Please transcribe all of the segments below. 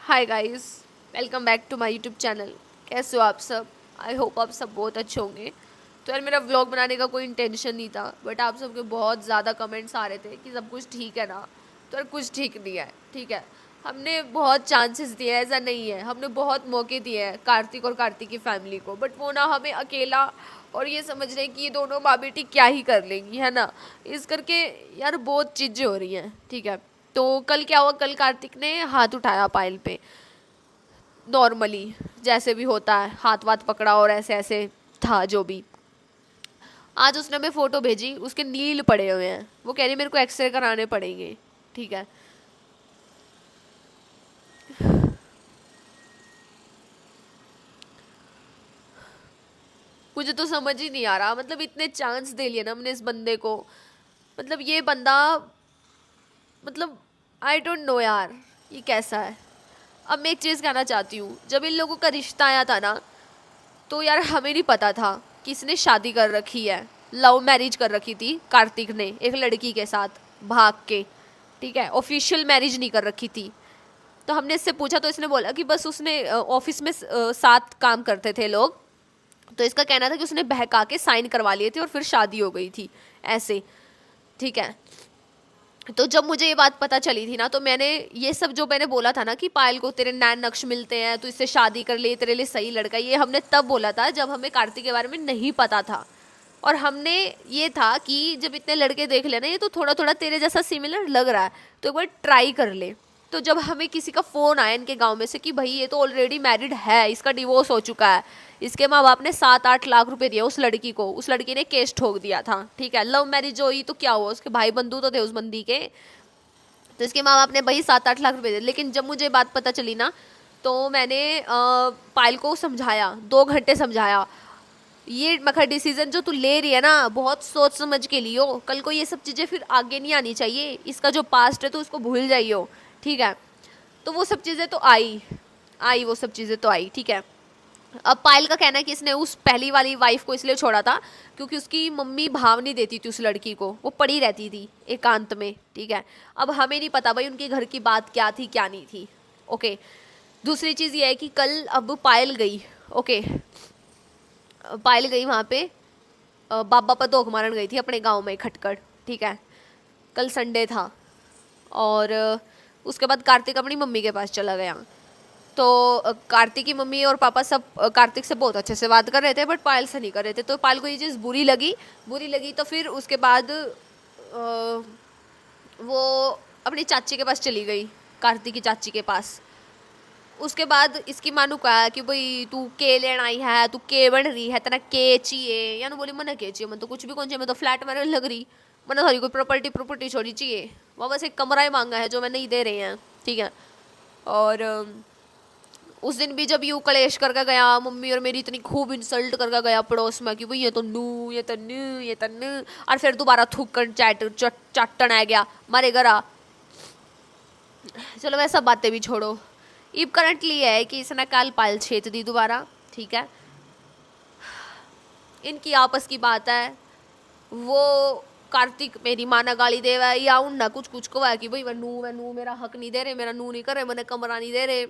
Hi guys, welcome back to my YouTube channel. कैसे हो आप सब? आई होप आप सब बहुत अच्छे होंगे। तो यार, मेरा व्लॉग बनाने का कोई इंटेंशन नहीं था, बट आप सबके बहुत ज़्यादा कमेंट्स आ रहे थे कि सब कुछ ठीक है ना। तो यार, कुछ ठीक नहीं है। ठीक है, हमने बहुत चांसेस दिए हैं, ऐसा नहीं है। हमने बहुत मौके दिए हैं कार्तिक और कार्तिक की फैमिली को, बट वो ना हमें अकेला और ये समझ रहे हैं कि ये दोनों माँ बेटी क्या ही कर लेंगी, है ना। इस करके यार बहुत चीज़ें हो रही हैं। ठीक है, तो कल क्या हुआ? कल कार्तिक ने हाथ उठाया पायल पे, नॉर्मली जैसे भी होता है, हाथ वाथ पकड़ा और ऐसे ऐसे था जो भी। आज उसने हमें फ़ोटो भेजी, उसके नील पड़े हुए हैं। वो कह रही मेरे को एक्सरे कराने पड़ेंगे। ठीक है, मुझे तो समझ ही नहीं आ रहा। मतलब इतने चांस दे लिए ना हमने इस बंदे को। मतलब ये बंदा, मतलब आई डोंट नो यार, ये कैसा है। अब मैं एक चीज़ कहना चाहती हूँ, जब इन लोगों का रिश्ता आया था ना, तो यार हमें नहीं पता था कि इसने शादी कर रखी है। लव मैरिज कर रखी थी कार्तिक ने एक लड़की के साथ भाग के। ठीक है, ऑफिशियल मैरिज नहीं कर रखी थी। तो हमने इससे पूछा तो इसने बोला कि बस उसने ऑफिस में साथ काम करते थे लोग, तो इसका कहना था कि उसने बहका के साइन करवा लिए थे और फिर शादी हो गई थी ऐसे। ठीक है, तो जब मुझे ये बात पता चली थी ना, तो मैंने ये सब जो मैंने बोला था ना कि पायल को तेरे नैन नक्श मिलते हैं, तो इससे शादी कर ले, तेरे लिए सही लड़का, ये हमने तब बोला था जब हमें कार्तिक के बारे में नहीं पता था। और हमने ये था कि जब इतने लड़के देख लेना, ये तो थोड़ा थोड़ा तेरे जैसा सिमिलर लग रहा है, तो एक बार ट्राई कर ले। तो जब हमें किसी का फ़ोन आया इनके गांव में से कि भाई ये तो ऑलरेडी मैरिड है, इसका डिवोर्स हो चुका है, इसके माँ बाप ने 7-8 लाख रुपए दिए उस लड़की को, उस लड़की ने केस ठोक दिया था। ठीक है, लव मैरिज हुई तो क्या हुआ, उसके भाई बंधु तो थे उस बंदी के, तो इसके माँ बाप ने भाई 7-8 लाख रुपए दिए। लेकिन जब मुझे बात पता चली ना, तो मैंने पायल को समझाया, 2 घंटे समझाया। ये मखर डिसीजन जो तू ले रही है ना, बहुत सोच समझ के लियो। कल को ये सब चीज़ें फिर आगे नहीं आनी चाहिए। इसका जो पास्ट है तो उसको भूल जाइयो। ठीक है, तो वो सब चीज़ें तो आई आई वो सब चीज़ें तो आई। ठीक है, अब पायल का कहना है कि इसने उस पहली वाली वाइफ को इसलिए छोड़ा था क्योंकि उसकी मम्मी भाव नहीं देती थी उस लड़की को, वो पड़ी रहती थी एकांत में। ठीक है, अब हमें नहीं पता भाई उनके घर की बात क्या थी क्या नहीं थी। ओके, दूसरी चीज़ ये है कि कल अब पायल गई। ओके, पायल गई वहाँ पे, बाबा पर दोख मारन गई थी अपने गांव में खटकड़। ठीक है, कल संडे था। और उसके बाद कार्तिक अपनी मम्मी के पास चला गया। तो कार्तिक की मम्मी और पापा सब कार्तिक से बहुत अच्छे से बात कर रहे थे, बट पायल से नहीं कर रहे थे। तो पायल को ये चीज़ बुरी लगी तो फिर उसके बाद वो अपनी चाची के पास चली गई, कार्तिक की चाची के पास। उसके बाद इसकी मानू कहा कि भाई तू के लेना आई है, तू के बन रही है, तेना के चाहिए। यानी बोली मैंने के चाहिए, मैं तो कुछ भी कौन चाहिए, मैं तो फ्लैट में लग रही, मैंने सारी कोई प्रॉपर्टी छोड़ी चाहिए। वहाँ बस एक कमरा ही मांगा है जो मैं नहीं दे रहे हैं। ठीक है, और उस दिन भी जब यूँ कलेश करके गया, मम्मी और मेरी इतनी खूब इंसल्ट करके गया पड़ोस में कि भाई ये तो नू, ये तो नू, ये तो नू, और फिर दोबारा थूकन चाटन आ गया मारे घर आ। चलो वह सब बातें भी छोड़ो। अब करंटली है कि इसने कल पायल छेत दी दोबारा। ठीक है, इनकी आपस की बात है। वो कार्तिक मेरी माँ ना गाली दे रहा है या उन ना कुछ कुछ को है कि भाई वह नू मेरा हक नहीं दे रहे, मेरा नू नहीं कर रहे, मैंने कमरा नहीं दे रहे।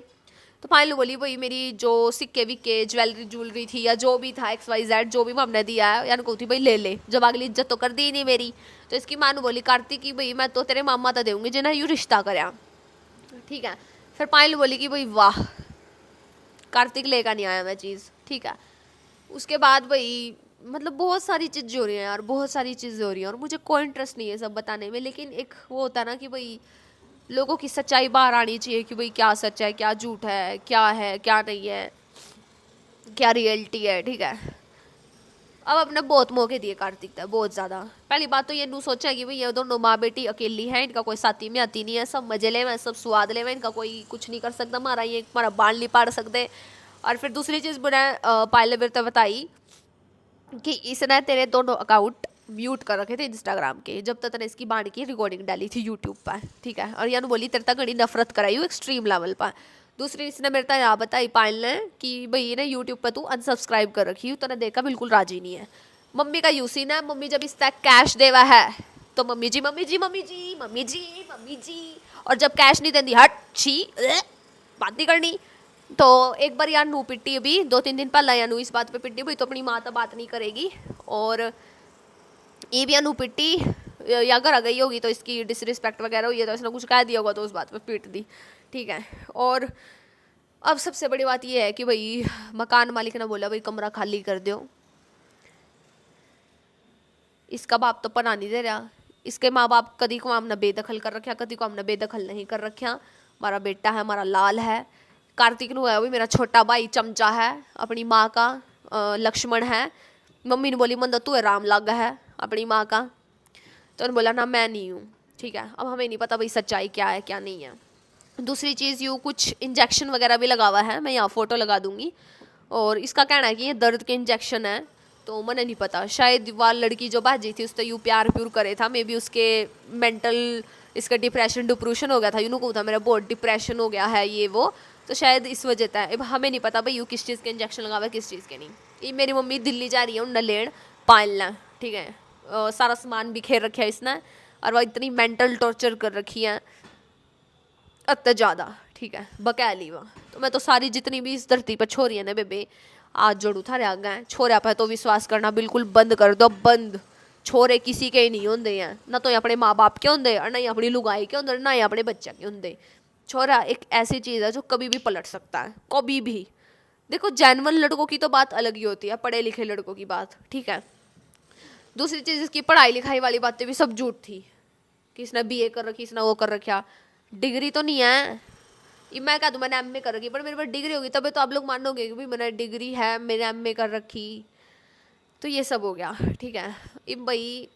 तो फाइनली बोली भाई मेरी जो सिक्के विक्के ज्वेलरी थी या जो भी था XYZ जो भी हमने दिया है, यानी कहती भाई ले ले, जब अगली इज्जत तो कर दी नहीं मेरी। तो इसकी माँ ने बोली कार्तिक की भाई मैं तो तेरे मामा तो देंगी जिन्हें यू रिश्ता कराया। ठीक है, फिर पायल बोली कि भाई वाह, कार्तिक लेकर नहीं आया मैं चीज़। ठीक है, उसके बाद भाई मतलब बहुत सारी चीज़ें हो रही हैं यार, बहुत सारी चीज़ें हो रही हैं, और मुझे कोई इंटरेस्ट नहीं है सब बताने में। लेकिन एक वो होता है ना कि भाई लोगों की सच्चाई बाहर आनी चाहिए कि भाई क्या सच है, क्या झूठ है, क्या नहीं है, क्या रियलिटी है। ठीक है, अब अपने बहुत मौके दिए कार्तिक तक, बहुत ज़्यादा। पहली बात तो ये नू सोचा कि भाई ये दोनों माँ बेटी अकेली हैं, इनका कोई साथी में आती नहीं है, सब मजे ले में, सब स्वाद ले में, इनका कोई कुछ नहीं कर सकता, हमारा ये हमारा बाल नहीं पाड़ सकते। और फिर दूसरी चीज़ बुरा पायले बिरता बताई कि इसने तेरे दोनों अकाउंट म्यूट कर रखे थे इंस्टाग्राम के जब तक तने इसकी बाणी की रिकॉर्डिंग डाली थी यूट्यूब पर। ठीक है, और यानी बोली तेरे तक घड़ी नफरत कराई हूँ एक्सट्रीम लेवल पर। दूसरी इसने मेरे तक यहाँ बताई पायल ने कि भाई ने यूट्यूब पर तू अनसब्सक्राइब कर रखी हूँ, तूने देखा बिल्कुल राजी नहीं है। मम्मी का यूसी ना, मम्मी जब इस तक कैश देवा है तो मम्मी जी मम्मी जी मम्मी जी मम्मी जी मम्मी जी, और जब कैश नहीं देती हट छी बात नहीं करनी। तो एक बार यार नू पिट्टी, अभी 2-3 दिन पहला या नू इस बात पे पिट्टी भाई तो अपनी माँ तो बात नहीं करेगी, और ये भी अनु पिट्टी या घर आ गई होगी तो इसकी डिसरिस्पेक्ट वगैरह हुई है तो इसने कुछ कह दिया होगा तो उस बात पे पीट दी, ठीक है। और अब सबसे बड़ी बात ये है कि भाई मकान मालिक ने बोला भाई कमरा खाली कर दो, इसका बाप तो पना नहीं दे रहा, इसके माँ बाप कभी को हमने बेदखल कर रखा, कभी को हमने बेदखल नहीं कर रखा। हमारा बेटा है, हमारा लाल है, कार्तिक नु है, भी मेरा छोटा भाई चमचा है, अपनी माँ का लक्ष्मण है। मम्मी ने बोली मंदा तू है राम लागा है अपनी माँ का, तो उन्होंने बोला ना मैं नहीं हूँ, ठीक है। अब हमें नहीं पता भाई सच्चाई क्या है क्या नहीं है। दूसरी चीज़ यूँ कुछ इंजेक्शन वगैरह भी लगा हुआ है, मैं यहाँ फ़ोटो लगा दूंगी, और इसका कहना है कि ये दर्द के इंजेक्शन है, तो मैंने नहीं पता, शायद वह लड़की जो बाजी थी उससे यूँ प्यार प्यूर करे था, मे बी उसके मेंटल इसका डिप्रेशन हो गया था, यूँ कहूँ था मेरा बहुत डिप्रेशन हो गया है ये वो, तो शायद इस वजह से। अब हमें नहीं पता भाई यूँ किस चीज़ के इंजेक्शन लगा हुआ है किस चीज़ के नहीं। ये मेरी मम्मी दिल्ली जा रही है उन लेन पालना, ठीक है। सारा सामान बिखेर रखा है इसने, और वह इतनी मेंटल टॉर्चर कर रखी है अत्य ज़्यादा, ठीक है, बकैली वह। तो मैं तो सारी जितनी भी इस धरती पर छोरी है ना बेबे, आज जोड़ू था रह गए छोरे पर तो विश्वास करना बिल्कुल बंद कर दो, बंद। छोरे किसी के ही नहीं होंगे हैं, ना तो ये अपने माँ बाप के होंगे और ना ही अपनी लुगाई के होंगे, ना ही अपने बच्चे के होंगे। छोरा एक ऐसी चीज़ है जो कभी भी पलट सकता है, कभी भी। देखो जेन्युइन लड़कों की तो बात अलग ही होती है, पढ़े लिखे लड़कों की बात, ठीक है। दूसरी चीज़ इसकी पढ़ाई लिखाई वाली बातें भी सब झूठ थी कि इसने बीए कर रखी, इसने वो कर रखा, डिग्री तो नहीं है। ये मैं कह दूँ मैंने एमए कर रखी, पर मेरे पास डिग्री होगी तभी तो आप लोग मानोगे कि भाई मैंने डिग्री है, मैंने एमए कर रखी। तो ये सब हो गया, ठीक है। अब भाई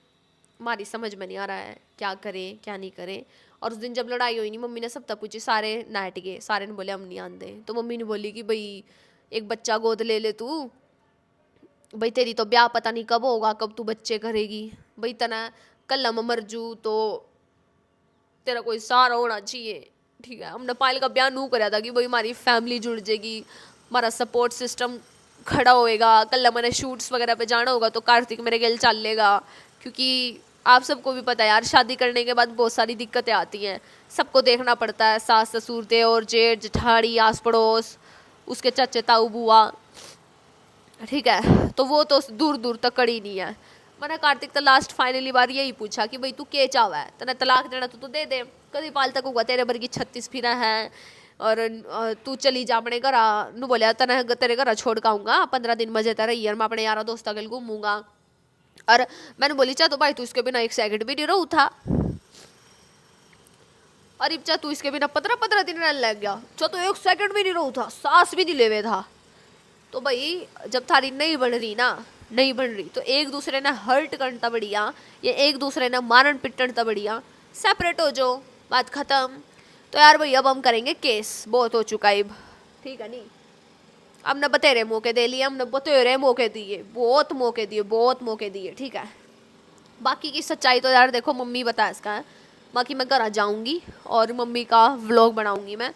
हमारी समझ में नहीं आ रहा है क्या करें क्या नहीं करें। और उस दिन जब लड़ाई हुई नहीं, मम्मी ने सब तक पूछी, सारे नाट गए, सारे ने बोले हम नहीं आंदे। तो मम्मी ने बोली कि भाई एक बच्चा गोद ले ले तू, भाई तेरी तो ब्याह पता नहीं कब होगा, कब तू बच्चे करेगी, भाई तना कल मैं मर जू तो तेरा कोई सहारा होना चाहिए, ठीक है। हमने पायल का ब्याह नू कराया था कि भाई हमारी फैमिली जुड़ जाएगी, हमारा सपोर्ट सिस्टम खड़ा होएगा, कल मैंने शूट्स वगैरह पे जाना होगा तो कार्तिक मेरे गल चल लेगा, क्योंकि आप सबको भी पता है यार शादी करने के बाद बहुत सारी दिक्कतें आती हैं, सबको देखना पड़ता है, सास ससुर देवर जेठ जेठाड़ी आस पड़ोस उसके चाचे ताऊ बुआ, ठीक है। तो वो तो दूर दूर तक कड़ी नहीं है। मैंने कार्तिक तो लास्ट फाइनली बार यही पूछा कि भाई तू के चावा है, तेने तलाक देना तो तू दे दे, कभी पाल तक होगा तेरे वर्गी 36 फिरा है, और तू चली जा अपने घर। नू बोलिया तेने तेरे घर छोड़ के आऊँगा 15 दिन मजे तरह ही, मैं अपने यारा दोस्तों के घूमूंगा। और मैंने बोली चा तो भाई तू इसके बिना एक सेकंड भी नहीं रहू था, और अब चा तू इसके बिना 15-15 दिन रहने लग गया, चा तो एक सेकंड भी नहीं रहू था, सांस भी नहीं लेवे था। तो भाई जब थारी नहीं बन रही ना, नहीं बन रही तो एक दूसरे ने हर्ट करता बढ़िया, या एक दूसरे ने मारन पिटन बढ़िया, सेपरेट हो जाओ, बात खत्म। तो यार भाई अब हम करेंगे केस, बहुत हो चुका है अब, ठीक है नहीं। हमने बतेरे मौके दे लिए, हमने बतेरे मौके दिए, बहुत मौके दिए, बहुत मौके दिए, ठीक है। बाकी की सच्चाई तो यार देखो मम्मी बता इसका है, बाकी मैं घर जाऊँगी और मम्मी का व्लॉग बनाऊँगी मैं,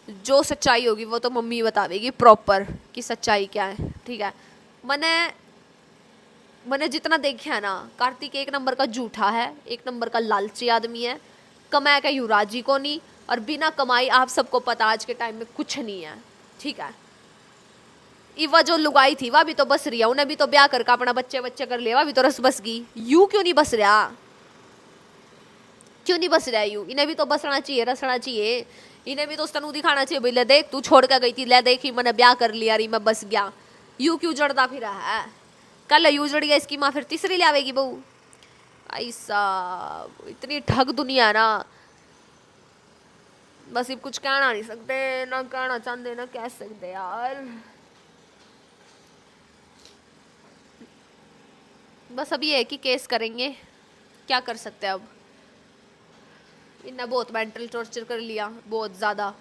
जो सच्चाई होगी वो तो मम्मी बतावेगी प्रॉपर कि सच्चाई क्या है, ठीक है। मैंने जितना देखा है ना, कार्तिक एक नंबर का झूठा है, एक नंबर का लालची आदमी है, कमाए का युवराजी को नहीं, और बिना कमाई आप सबको पता आज के टाइम में कुछ नहीं है, ठीक है। इवा जो लुगाई थी वह भी तो बस रही है, उन्हें भी तो ब्याह करके अपना बच्चे बच्चे कर लिया, वह भी तो रस बस गई, यू क्यों नहीं बस रहा, क्यों नहीं बस रहा यू, इन्हें भी तो बसना चाहिए, रसना चाहिए, इन्हें भी तो तनु दिखाना चाहिए भाई ले देख तू छोड़ कर गई थी, ले देख मैंने ब्याह कर लिया रही मैं बस गया, यू क्यों जड़ता फिर है, कल यू जड़ गया इसकी माँ फिर तीसरी ले आवेगी बहू। ऐसा इतनी ठग दुनिया ना, बस अब कुछ कहना नहीं सकते, ना कहना चाहते ना कह सकते यार। बस अब ये है कि केस करेंगे, क्या कर सकते हैं अब, इन्हें बहुत मेंटल टॉर्चर कर लिया, बहुत ज़्यादा।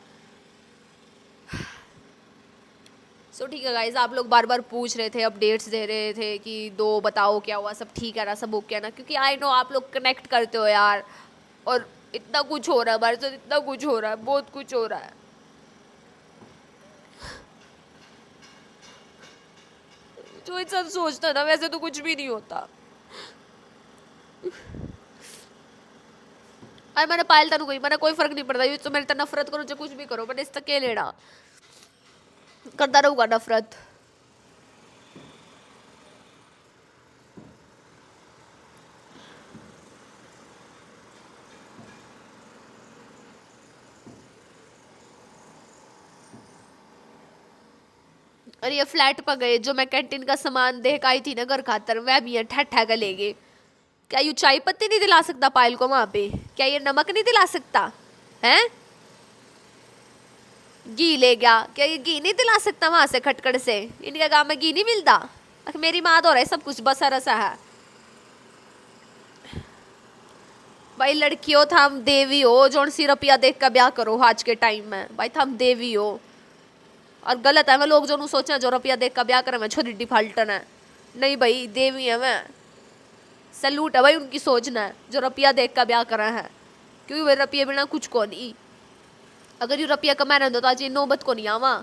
सो ठीक है गाइज, आप लोग बार बार पूछ रहे थे, अपडेट्स दे रहे थे कि दो बताओ क्या हुआ, सब ठीक है ना, सब ओके है ना, क्योंकि आई नो आप लोग कनेक्ट करते हो यार, और इतना कुछ हो रहा है हमारे साथ, इतना कुछ हो रहा है, बहुत कुछ हो रहा है। जो इंसान सोचता है ना वैसे तो कुछ भी नहीं होता। अरे मैंने पायल तेन कोई मैंने कोई फर्क नहीं पड़ता, ये तो मेरे तक नफरत करो जो कुछ भी करो, मैंने इसका के लेना करता रहूंगा नफरत। और ये फ्लैट पर गए, जो मैं कैंटीन का सामान देख आई थी ना घर खातर, वह भी ठट्ठा का ले गए। क्या यू चाय पत्ती नहीं दिला सकता पायल को वहां पे? क्या ये नमक नहीं दिला सकता है? घी ले गया, क्या ये घी नहीं दिला सकता वहां से खटखड़ से? इनके गांव में घी नहीं मिलता? मेरी माँ तो रहे सब कुछ बसा रसा है भाई। लड़कियों थम देवी हो, जोन सी रुपया देख का ब्याह करो आज के टाइम में भाई, थम देवी हो। और गलत है मैं लोग जो सोचा जो रुपया देख का ब्याह करे मैं छोरी डिफाल्टन है, नहीं भाई देवी है मैं। सैल्यूट है भाई उनकी सोचना है जो रुपया देख का ब्याह करा है, क्योंकि वे रुपये बिना कुछ को नहीं। अगर ये रुपया कमा रहे हो तो आज ये नौबत को नहीं आवा।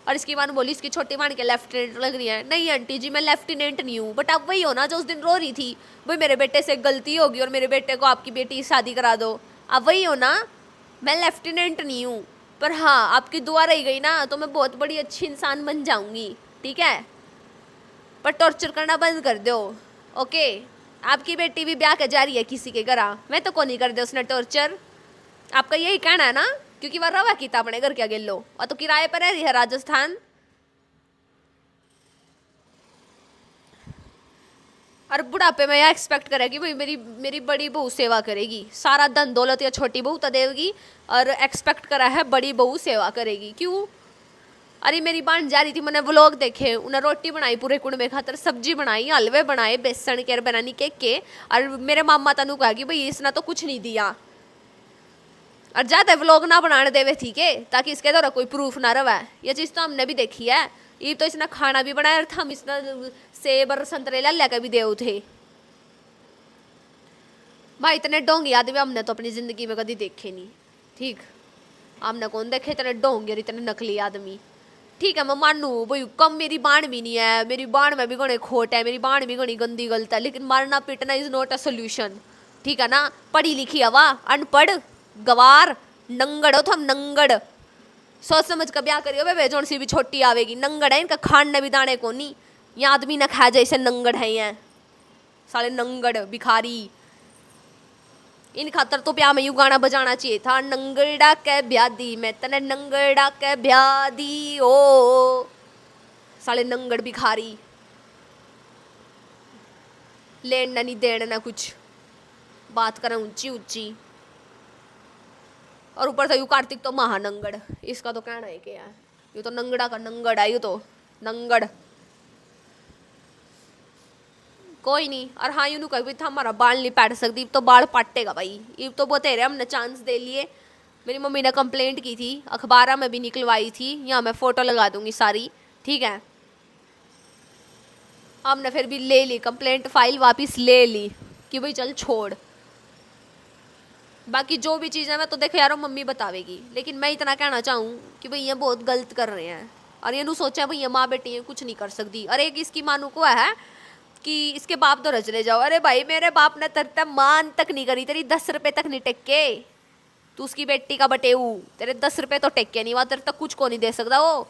और इसकी माँ बोली इसकी छोटी मान के लेफ्टिनेंट लग रही है। नहीं आंटी जी मैं लेफ्टिनेंट नहीं हूँ, बट आप वही हो ना जो उस दिन रो रही थी भाई मेरे बेटे से गलती होगी और मेरे बेटे को आपकी बेटी शादी करा दो। आप वही हो ना, मैं लेफ्टिनेंट नहीं हूँ, पर हाँ आपकी दुआ रही गई ना तो मैं बहुत बड़ी अच्छी इंसान बन जाऊंगी, ठीक है? पर टॉर्चर करना बंद कर दो, ओके? आपकी बेटी भी ब्याह के जा रही है किसी के घर, मैं तो को नहीं कर दे उसने टॉर्चर। आपका यही कहना है ना? क्योंकि वह रवा की अपने घर क्या गेलो और तो किराए पर रह रही है राजस्थान। और बुढ़ापे में यह एक्सपेक्ट करेगी भाई मेरी बड़ी बहू सेवा करेगी, सारा धन दौलत या छोटी बहू तो देगी और एक्सपेक्ट करा है बड़ी बहू सेवा करेगी। क्यों? अरे मेरी बहन जा रही थी, मैंने व्लॉग देखे, उन्हें रोटी बनाई पूरे कुंड में खातर, सब्जी बनाई, हलवे बनाए बेसन के बनानी के और मेरे मामा तनु कहा कि भाई इसने तो कुछ नहीं दिया। और ज्यादा व्लॉग ना बनाने देवे ठीक है, ताकि इसके द्वारा कोई प्रूफ ना रहे। ये चीज़ तो हमने भी देखी है। ये तो इसने खाना भी बनाया था, हम इसने सेब और संतरे ला के भी दे थे भाई। इतने डोंगी आदमी हमने तो अपनी जिंदगी में कभी देखे नहीं, ठीक? हमने कौन देखे इतने डोंगे और इतने नकली आदमी। ठीक है मैं मानू भाई कम मेरी बाण भी नहीं है, मेरी बाण में भी गणे खोट है, मेरी बाण भी गणी गंदी गलत है, लेकिन मारना पीटना इज नॉट अ सोल्यूशन, ठीक है ना? पढ़ी लिखी हवा अनपढ़ गवार नंगड़ हो तो हम नंगड़, सोच समझ का ब्याह करियो बे जोन सी भी छोटी आवेगी। नंगड़ है इनका खान ने भी दाने को नहीं, ये आदमी ना खा जैसे नंगड़ है ये साले नंगड़ भिखारी। इन खातर तो ब्याह में यू गाना बजाना चाहिए था, नंगड़ा के ब्याह दी मैं तने नंगड़ा के ब्याह दी ओ, साले नंगड़ भिखारी, लेना नहीं देना ना कुछ, बात करें ऊंची ऊंची। और ऊपर से यू कार्तिक तो महानंगड़, इसका तो कहना है क्या है, ये तो नंगड़ा का नंगड़ है, ये तो नंगड़। कोई नहीं। और हाँ यूँ कभी था हमारा बाल नहीं पाट सकती, तो बाल पाटेगा भाई, ये तो बतेरे हमने चांस दे लिए। मेरी मम्मी ने कंप्लेंट की थी, अखबार में भी निकलवाई थी, यहाँ मैं फोटो लगा दूंगी सारी, ठीक है? हमने फिर भी ले ली कंप्लेंट, फाइल वापस ले ली कि भाई चल छोड़। बाकी जो भी चीज़ है मैं तो देखो यारो मम्मी बतावेगी, लेकिन मैं इतना कहना चाहूँ कि भाई ये बहुत गलत कर रहे हैं। और ये नू सोचा भाई ये माँ बेटी है कुछ नहीं कर सकती। और एक इसकी मानू को है कि इसके बाप तो रच ले जाओ, अरे भाई मेरे बाप ने तेरे तक मान तक नहीं करी, तेरी 10 रुपए तक नहीं टेके, तू उसकी बेटी का बटेऊ, तेरे 10 रुपए तो टेके नहीं, वहाँ तेरे तक कुछ को नहीं दे सकता वो।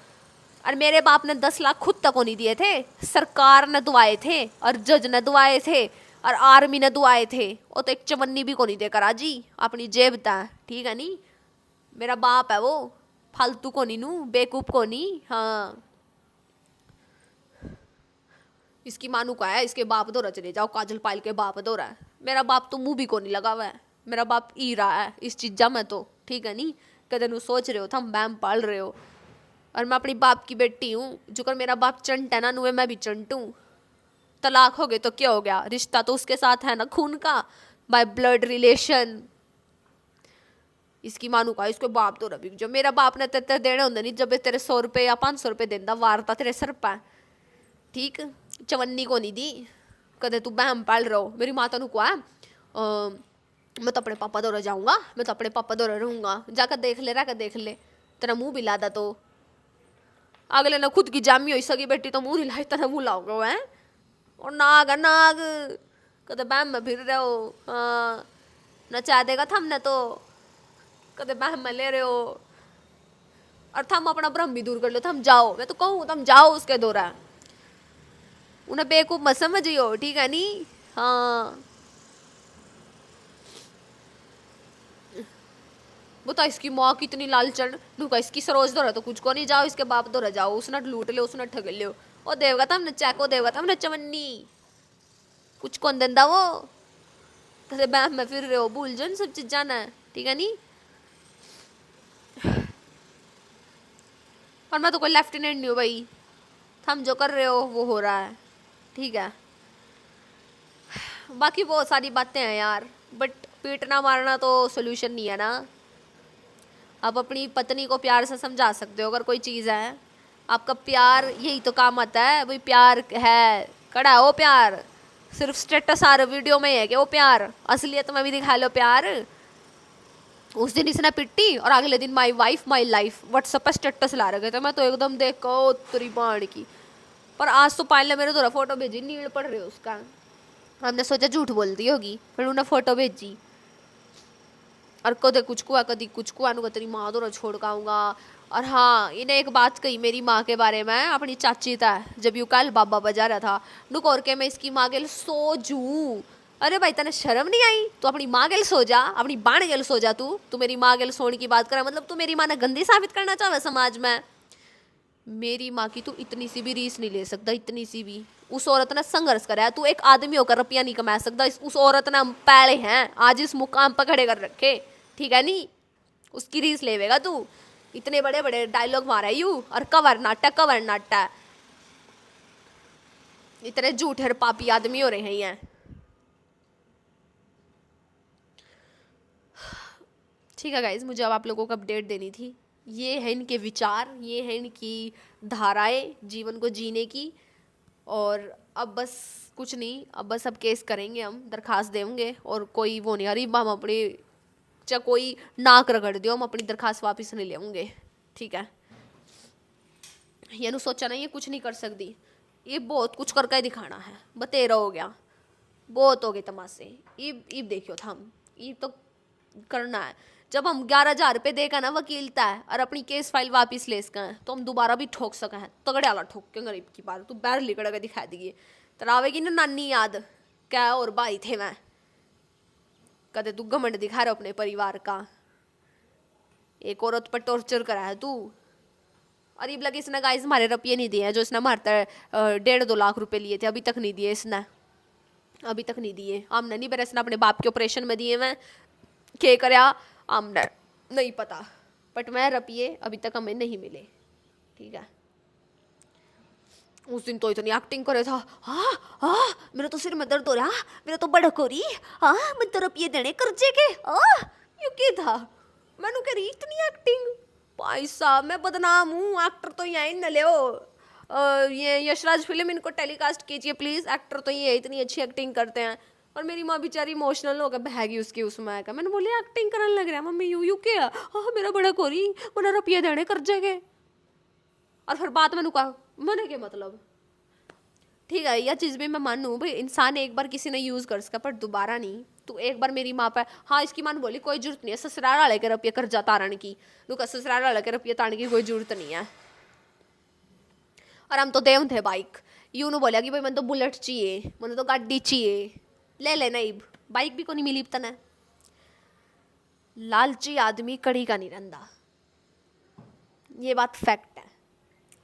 और मेरे बाप ने 10 लाख खुद तक को नहीं दिए थे, सरकार ने दुआए थे और जज ने दुआए थे और आर्मी ने दुआए थे, वो तो एक चवन्नी भी को नहीं देकर आजी अपनी जेब था, ठीक है? नहीं मेरा बाप है वो, फालतू को नहीं नू, बेकूफ को नहीं। हाँ इसकी मानू का है, इसके बाप दो चले जाओ, काजल पायल के बाप दो रहा है, मेरा बाप तो मुंह भी को नहीं लगा हुआ है, मेरा बाप ई रहा है इस चीज़ा में तो, ठीक है? नहीं कदे नू सोच रहे हो था बैम पाल रहे हो। और मैं अपनी बाप की बेटी हूँ, जो कर मेरा बाप चंट है ना नुए मैं भी चंट हूँ। तलाक हो गए तो क्या हो गया, रिश्ता तो उसके साथ है ना खून का, बाय ब्लड रिलेशन। इसकी मानू का इसको बाप तो रवि, जो मेरा बाप ने तेरे देने होंगे नहीं, जब तेरे 100 रुपये या 500 रुपये देंदा वारता तेरे सर पर, ठीक? चवन्नी को नहीं दी कदे तू बहम पाल रहो। मेरी माता नु को है मैं तो अपने पापा दौरा जाऊंगा, मैं तो अपने पापा दौरा रहूंगा, जाकर देख ले, रह देख ले, तेरा मुंह भी लादा तो अगले ने खुद की जामी हुई सगी बेटी तो मुंह हिलाई, तेरा मुंह लाओगे है और नाग है नाग, कदे बहम में फिर रहे हो। हाँ नचा देगा थमने तो कदे बहम में ले रहे हो। और थम अपना भ्रम भी दूर कर लो, थम जाओ, मैं तो कहूँ तुम जाओ उसके दौरा, उन्हें बेवकूफ मत समझियो, ठीक है नी। हाँ बता इसकी माँ कितनी लालचन, नुका इसकी सरोज दौरा तो कुछ को नहीं, जाओ इसके बाप दौरा जाओ, उसने लूट ले, उसने ठग लियो। ओ देवगा तम न चैको देवगा तम न चवन्नी, कुछ कौन देंदा वो कदे बैम में फिर रहे हो, भूल जाओ सब चीज जाना है, ठीक है नी। और मैं तो कोई लेफ्टिनेंट नहीं हूँ भाई, हम जो कर रहे हो वो हो रहा है, ठीक है। बाकी बहुत सारी बातें हैं यार, बट पीटना मारना तो सोल्यूशन नहीं है ना। आप अपनी पत्नी को प्यार से समझा सकते हो, अगर कोई चीज़ है आपका प्यार यही तो काम आता है भाई, प्यार है कड़ा हो, प्यार सिर्फ स्टेटस आ रहा वीडियो में है कि वो प्यार, असलियत में भी दिखा लो प्यार। उस दिन इसने पिट्टी और अगले दिन my wife my life WhatsApp पर स्टेटस ला रखे थे, मैं तो एकदम देख को तेरी बाण की। पर आज तो पायल ने मेरे द्वारा फोटो भेजी, नीड़ पड़ रही उसका, हमने सोचा झूठ बोलती होगी, फिर उन्हें फोटो भेजी। और कदे कुछ कुआ कदी कुछ कुआ नु तेरी माँ दो छोड़ काऊंगा। और हाँ इन्हें एक बात कही मेरी माँ के बारे में, अपनी चाची था जब यू कल बाबा बजा रहा था नुक और के मैं इसकी माँ गेल सो जू। अरे भाई तने शर्म नहीं आई, तू अपनी माँ गेल सो जा, अपनी बाण गेल सो जा, तू मेरी माँ गेल सोने की बात कर, मतलब तू मेरी माँ ने गंदी साबित करना चाहे समाज में। मेरी माँ की तू इतनी सी भी रीस नहीं ले सकता, इतनी सी भी। उस औरत ने संघर्ष करा है, तू एक आदमी होकर रुपया नहीं कमा सकता, उस औरत ने पैले हैं आज इस मुकाम पर खड़े कर रखे, ठीक है नी। उसकी रीस लेवेगा तू, इतने बड़े बड़े डायलॉग मारा यू, और कवर नाटक इतने झूठे और पापी आदमी हो रहे हैं ये। ठीक है गाइज, मुझे अब आप लोगों को अपडेट देनी थी। ये है इनके विचार, ये है इनकी धाराएं जीवन को जीने की। और अब बस कुछ नहीं, अब बस अब केस करेंगे, हम दरखास्त देंगे, और कोई वो नहीं, अरे हम अपनी चाहे कोई नाक रगड़ दियो, हम अपनी दरखास्त वापस नहीं लेंगे, ठीक है। ये सोचा नहीं ये कुछ नहीं कर सकती, ये बहुत कुछ करके दिखाना है, बतेरा हो गया, बहुत हो गए तमाशे, ये देखियो था हम, ये तो करना है। जब हम 11,000 रुपये देगा ना वकीलता है और अपनी केस फाइल वापस ले सकें, तो हम दोबारा भी ठोक सकें हैं, तगड़े वाला ठोक के गरीब की बार, तू बैर लिकड़ के दिखा दिए तरावेगी ना नानी याद क्या और भाई थे मैं, कदे तू घमंड दिखा रहा अपने परिवार का, एक औरत पर टॉर्चर करा है तू। और ये लगे इसने गाइस हमारे रुपये नहीं दिए हैं, जो इसने मारता 1.5-2 लाख रुपए लिए थे, अभी तक नहीं दिए इसने, अभी तक नहीं दिए। हमने नहीं, पर इसने अपने बाप के ऑपरेशन में दिए मैं के करया हमने नहीं पता, बट मैं रुपये अभी तक हमें नहीं मिले, ठीक है। उस दिन तो इतनी एक्टिंग करे था, हाँ हाँ मेरा तो सिर में दर्द हो रहा, मेरा तो बड़क हो रही, हाँ मैं तो रुपये देने कर्जे के, यू क्या था, मैंने कह रही इतनी एक्टिंग, भाई साहब मैं बदनाम हूँ, एक्टर तो यहाँ न ले ये यशराज फिल्म इनको टेलीकास्ट कीजिए प्लीज़, एक्टर तो ये इतनी अच्छी एक्टिंग करते हैं। और मेरी माँ बेचारी इमोशनल होकर बहगी उसकी उसमें का, मैंने बोली एक्टिंग करने लग रहा है मम्मी, यू क्या, हाँ मेरा बड़ा कोरी मैंने रुपये देने कर्जे के। और फिर बात मैंने कहा मैंने क्या मतलब, ठीक है यह चीज़ भी मैं मानूँ भाई, इंसान एक बार किसी ने यूज़ कर सका पर दोबारा नहीं। तो एक बार मेरी माँ पर, हाँ इसकी माँ ने बोली कोई जरूरत नहीं है ससुराल वाले के रुपये कर्जा तारण की, लुका ससुराल वाले के रुपये तारण की कोई जरूरत नहीं है। और हम तो देव थे बाइक, यूँ ने बोला कि भाई मैंने तो बुलेट चाहिए, मैंने तो गाड़ी चाहिए, ले लेना इब बाइक भी को नहीं मिली तना। लालची आदमी कड़ी का नहीं रंदा, ये बात फैक्ट है।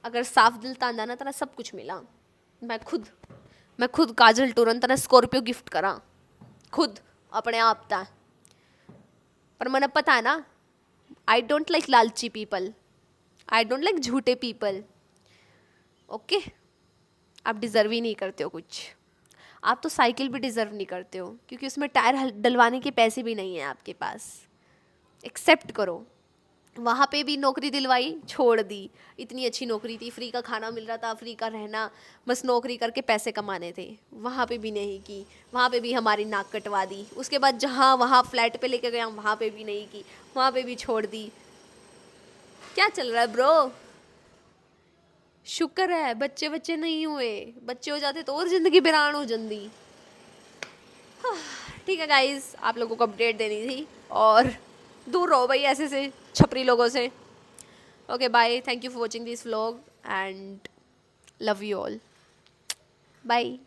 अगर साफ दिल तांदा ना तना सब कुछ मिला। मैं खुद काजल टूरन तना स्कॉर्पियो गिफ्ट करा खुद अपने आप ता, पर मैंने पता है ना आई डोंट लाइक लालची पीपल, आई डोंट लाइक झूठे पीपल, ओके। आप डिज़र्व ही नहीं करते हो कुछ, आप तो साइकिल भी डिज़र्व नहीं करते हो, क्योंकि उसमें टायर डलवाने के पैसे भी नहीं हैं आपके पास। एक्सेप्ट करो, वहाँ पे भी नौकरी दिलवाई छोड़ दी, इतनी अच्छी नौकरी थी, फ्री का खाना मिल रहा था, फ्री का रहना, बस नौकरी करके पैसे कमाने थे, वहाँ पे भी नहीं की, वहाँ पे भी हमारी नाक कटवा दी। उसके बाद जहाँ वहाँ फ्लैट पे लेके गया वहाँ पे भी नहीं की, वहाँ पे भी छोड़ दी। क्या चल रहा है ब्रो? शुक्र है बच्चे नहीं हुए, बच्चे हो जाते तो और जिंदगी बिरान हो जंदी। ठीक है गाइज, आप लोगों को अपडेट देनी थी, और दूर रहो भाई ऐसे से छपरी लोगों से. Okay bye, thank you for watching this vlog and love you all. Bye.